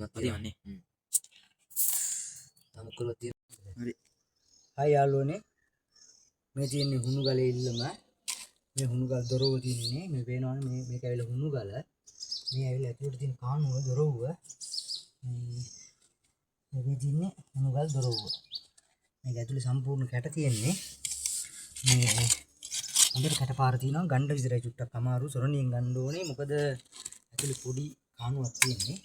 මතිවන්නේ තමුකල තියෙන හරි හායි යාළුවනේ මේ තියෙන්නේ හුණු ගලේ ඉල්ලම මේ හුණු ගල් දොරව තින්නේ මේ පේනවනේ මේක ඇවිල්ලා හුණු ගල මේ ඇවිල්ලා ඇතුළට තියෙන කාණුව දොරව මේ තින්නේ හුණු ගල් දොරව මේක ඇතුළේ සම්පූර්ණ කැට තියෙන්නේ මේ හොඳට කැටපාර තියෙනවා ගණ්ඩ විතරයි චුට්ටක් අමාරු සොරණියෙන් ගන්න ඕනේ මොකද ඇතුළේ පොඩි කාණුවක් තියෙන්නේ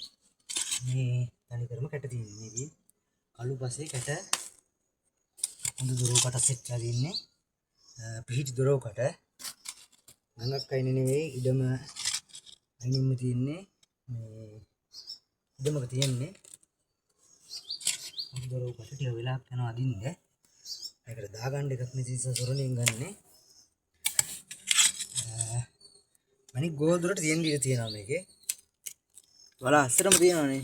මේ තනිකරම කැට තියෙන්නේ මේකේ කළු පස්සේ කැට හොඳ දොරවකට සෙට් කරලා තින්නේ පිහිටි දොරවකට ගඟක් අයින නෙවෙයි ඉඩම අයිනින්ම තින්නේ මේ ඉඩමක තියන්නේ හොඳ දොරවකට ටික වෙලාවක් යනවා අදින්න ඒකට දාගන්න එකක් නිසා සොරණියෙන් ගන්නෙ මණික් ගෝල් දොරට තියෙන ඉඩ තියෙනවා මේකේ වල අස්සරම තියෙනවනේ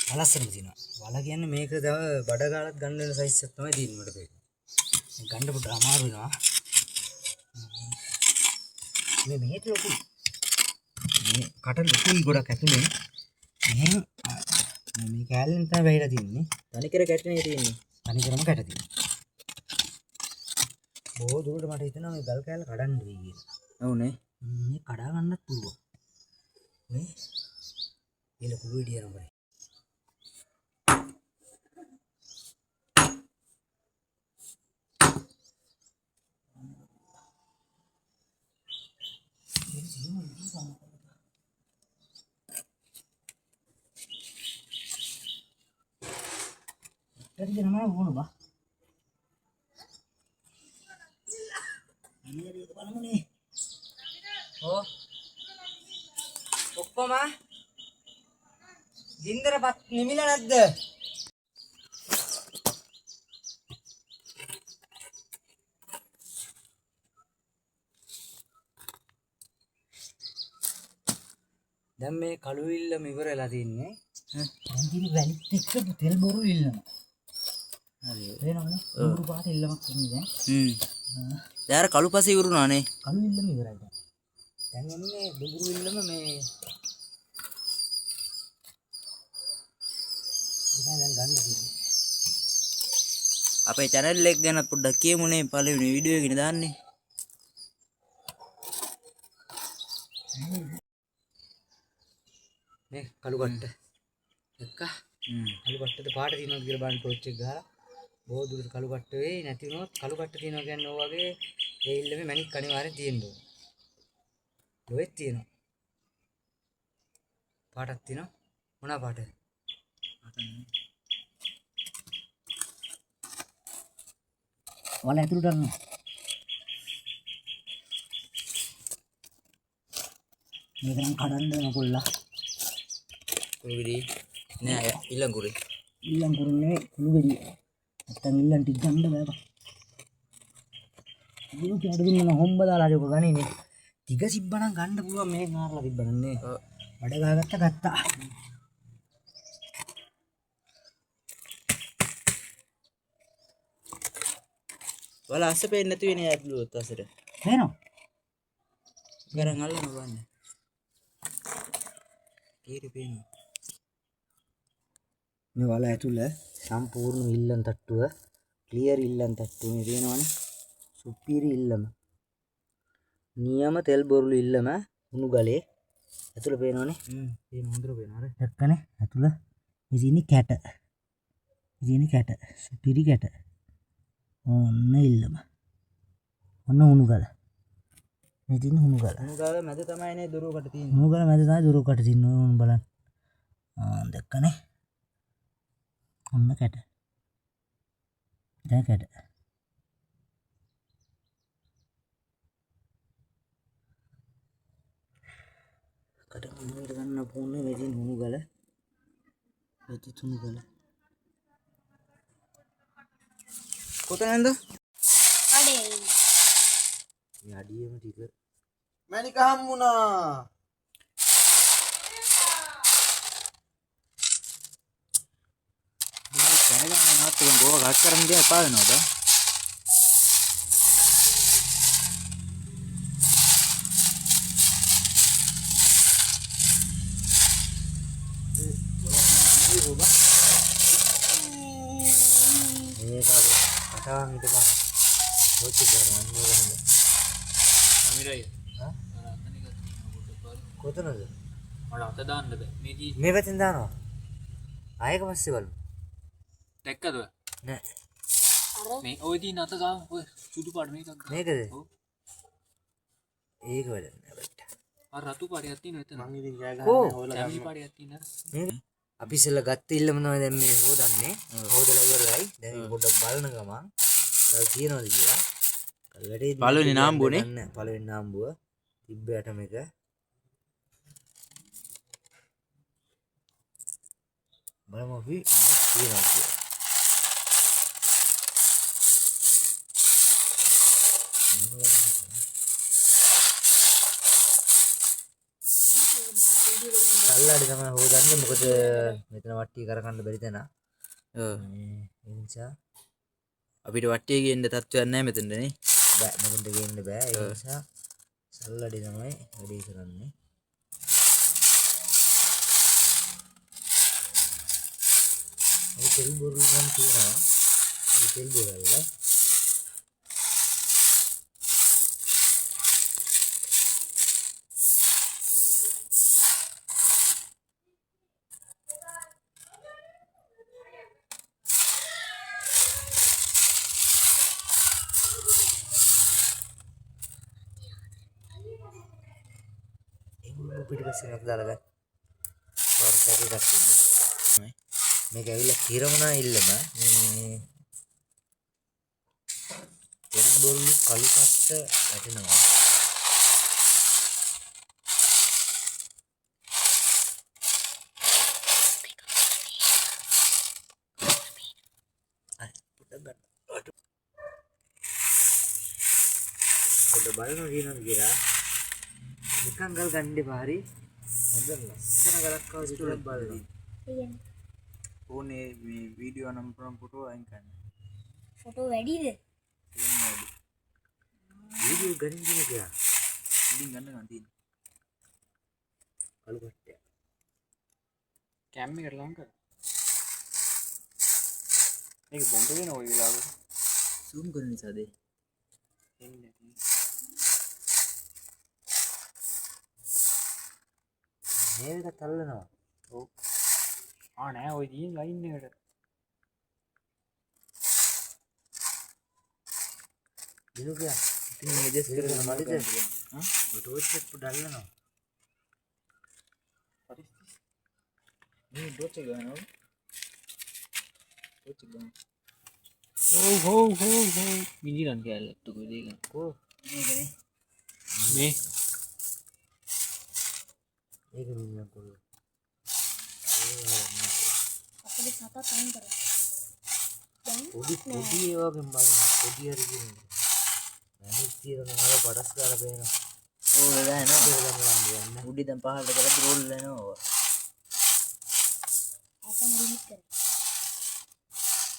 වලස්සරම තියෙනවා වල කියන්නේ මේක තව බඩ ගාලක් ගන්න වෙන සයිස් එකක් තමයි තියෙන්නේ මට පේන්නේ ගන්න පොඩ්ඩක් අමාරු වෙනවා මේ මෙහෙට ලොකුයි මේ කට ලොකුයි ගොඩක් ඇතුලේ මෙහෙම මේ කැලෙන් තමයි වැහිලා තියෙන්නේ තනිකර කැටනේ තියෙන්නේ තනිකරම කැට තියෙනවා බොහෝ දුරට මට හිතෙනවා මේ ගල් කැල කඩන්න වෙයි කියලා ඔව්නේ මේ කඩා ගන්නත් පුළුවන් මේ එල කුළු විදිය නම්බරේ Tadi nama apa lu, Bah? Ini dari kepala mana nih? Oh. ඔක්කොම ගින්දරපත් නිමිලා නැද්ද? දැන් මේ කළු ඉල්ලම ඉවරලා තින්නේ. දැන් තියෙන වැලිත් එක්ක තෙල් බොරු ඉල්ලම. හරි. වෙනවනේ. උඹු පාට ඉල්ලමක් ඉන්නේ දැන්. යාර කළු පස්සේ ඉවරුණානේ. කළු ඉල්ලම ඉවරයි දැන්. දැන් එන්නේ දුඹුරු ඉල්ලම මේ ඉතින් දැන් ගන්න තියෙන්නේ. අපේ channel එක ගැන පොඩ්ඩක් කියමුනේ පළවෙනි වීඩියෝ එකේ දාන්නේ. මේ කළු කට්ට. එක්ක. කළු කට්ටද පාට තියෙනවද කියලා බලන්න ටෝච් එක ගහලා බොහෝ දුරට කළු කට්ට වෙයි නැති වුණොත් කළු කට්ට තියෙනවා කියන්නේ ඔය වගේ ඒ ඉල්ලමේ මැණික් අනිවාර්යෙන් තියෙන්න ඕන. ඔයෙත් තියෙනවා. පාටක් තියෙනවා. මොනවා පාටද? වල ඇතුළට අරනවා. මේක නම් කඩන්න නකොල්ලා. කුරුවිලි නෑ ඊළඟුරේ. ඊළඟුරේ නෙවෙයි කුරුවිලි. නැත්තම් ඊළඟ ටික ගන්න බෑ බා. ඉතින් කැඩ දුන්නා නම් හොම්බ දාලා හරි ඔක ගන්නේ. ටික සිබ්බනම් ගන්න පුළුවන් මේ නාරලා තිබ්බනන්නේ. බඩ ගහගත්තා. වල අස්ස පේන්නේ නැති වෙන්නේ ඇතුළට අසර. පේනවද? ගරන් අල්ලන්න බලන්න. කීරි පේනවා. මේ වල ඇතුළ සම්පූර්ණ ඉල්ලන් තට්ටුව ක්ලියර් ඉල්ලන් තට්ටුව මේ පේනවනේ. සුපිරි ඉල්ලම. නියම තෙල් බොරුළු ඉල්ලම උණු ගලේ ඇතුළ පේනවනේ. පේන හොඳට පේනවා අර. දැක්කනේ ඇතුළ ඉතින්නේ කැට. ඉතින්නේ කැට. සුපිරි කැට. ඔන්න ඉල්ලම. ඔන්න උණු ගල. මේ තියෙන උණු ගල. උණු ගල මැද තමයිනේ දොරකට තියෙන්නේ. උණු ගල මැද තමයි දොරකට තියෙන්නේ. ඕන බලන්න. දැක්කනේ. ඔන්න කැට. දැන් කැට. කට මොනවද ගන්න පොන්නේ මේ තියෙන උණු ගල. මේ තුණු ගල. කොතනද? අඩේ. මේ අඩියෙම ටික මණික හම්බුණා. මේ කෑගන්න නාත්තෙන් ගෝව ගස් කරන් ගියා එපා වෙනවද? කොබා මේක අටවන් හිටපන් කොච්චි කරන්නේ කොහොමද අමිරයි හා කොතනද මට අත දාන්න බෑ මේ මේ පැත්තෙන් දානවා ආයෙක පස්සේ බලමු දැක්කද නෑ මේ ඔය තියෙන අත ගාව ඔය සුදු පාට මේකක් ගාව. මේකද ඔව් ඒක වැඩ නෑ බට්ට අර රතු පාටයක් තියෙන එතන මං ඉතින් ජය කෝ? ගන්න හොයලා කැමි ගන්න. පාටයක් තියෙන මේක අපි ඉස්සෙල්ලා ගත්ත ඉල්ලම තමයි දැන් මේ හොදන්නේ හොදලා ඉවරයි දැන් මේක පොඩ්ඩක් බලන ගමන් දැන් කියනවාද කියලා වැඩේ පළවෙනි නාම්බුවනේ? නෑ පළවෙනි නාම්බුව තිබ්බයට මේක බලමු අපි කියනවා කියලා සල්ලාඩි තමයි හොදන්නේ මොකද මෙතන වට්ටිය කරකන්න බැරි තැන ඔව්. ඒ නිසා අපිට වට්ටිය ගේන්න තත්ත්වයක් නැහැ මෙතනද නේ. බෑ මෙතනට ගේන්න බෑ ඒ නිසා සල්ලාඩි තමයි වැඩේ කරන්නේ මේ තෙල් බොරු නම් තියෙනවා මේ තෙල් බොරල්ල පිටිපස්සේ නක් දාලා ගන්න වර්ෂයක් එකක් තිබ්බ මේක ඇවිල්ලා කිරමනා ඉල්ලම මේ තෙල් බොරු කළු කට්ට වැටෙනවා පොඩ බලනවා කියනවා කියලා නිකන් ගල් ගන්න එපා හරි හොඳ ලස්සන ගලක් ආව සිටුලක් බලනවා ඕනේ මේ වීඩියෝ නම් ප්‍රම් ෆොටෝ අයින් කරන්න. ෆොටෝ වැඩිද? වීඩියෝ ගනින් දෙන කියලා ඉතින් ගන්න ගන්න තියෙන. කළු කට්ටය කැම් එකට ලං කර මේක බොම්බ වෙන ඔය වෙලාවට zoom කරන නිසාද? එන්නේ මේක තල්ලනවා ඔව් නෑ ඔය තියෙන ලයින් එකට දිනුකියා ඉතින් මේ ජස් කරගෙන මඩිද හා ඔය ටෝච් එක පොඩල්ලනවා මේ ඩොච් එක ගන්නවා. ඩොච් එක ගන්න. හෝ මිනිරන් කැල්ලක් තුක දෙක කෝ මේකනේ. මේ ඒක මිනිහා කොල්ල අපේ සතා තන් කරා. දැන් පොඩි පොඩි ඒ වගේ බලන්න පොඩි හරි කියන්නේ මැනික් තියනවා පඩස් ගාලා පේනවා ඕක දානවා. ඒක ගන්න යන්න උඩි දැන් පහළට කරලා රෝල් වෙනවා. ආතන් ලිමිට් කරා.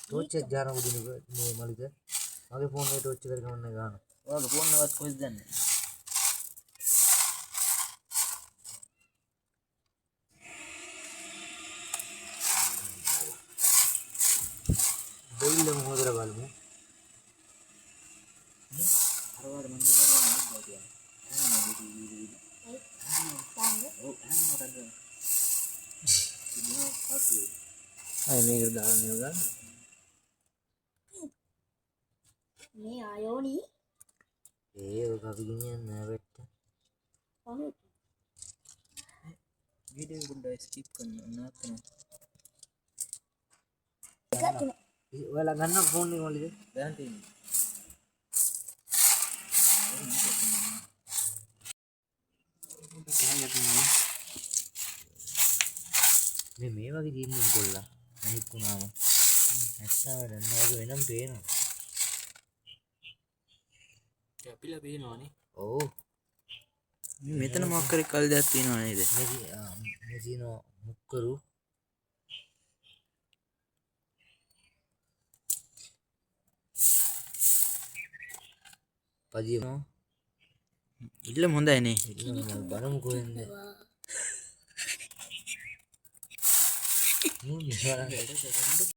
ටෝච් එක ගන්න උදිනක මේ මලිද මගේ ෆෝන් එකේ ටෝච් එක ගන්න ගන්න ඔයාගේ ෆෝන් එකවත් කොහෙද දන්නේ? දෙල්ලම හොදලා බලමු අරවාඩ මන් දෙනවා මම කියනවා. අය මේක දාලා නියෝ ගන්න. මේ ආයෝනි ඒක අපි ගෙනියන්නේ නැහැ වෙට්ට කොහොමද? වීඩියෝ එක පොඩ්ඩක් ස්කිප් කරන්න නවත්තන්න. ඔයාලා ගන්න ෆෝන් එක මලිද දැන් තියෙන්නේ. මේ වගේ දින්නම් කොල්ලා අනිත් උනාම නැත්තම් වැඩ වෙනම් පේනවා කැපිලා පේනවනේ ඔව් මෙතන මොකක් කරේ කල් දෙයක් තියෙනව නේද? මේ තියෙනවා මුක්කරු පදියම ඉල්ලම හොඳයි නේ. බලමු කොහෙන්ද වැඩ කරන්න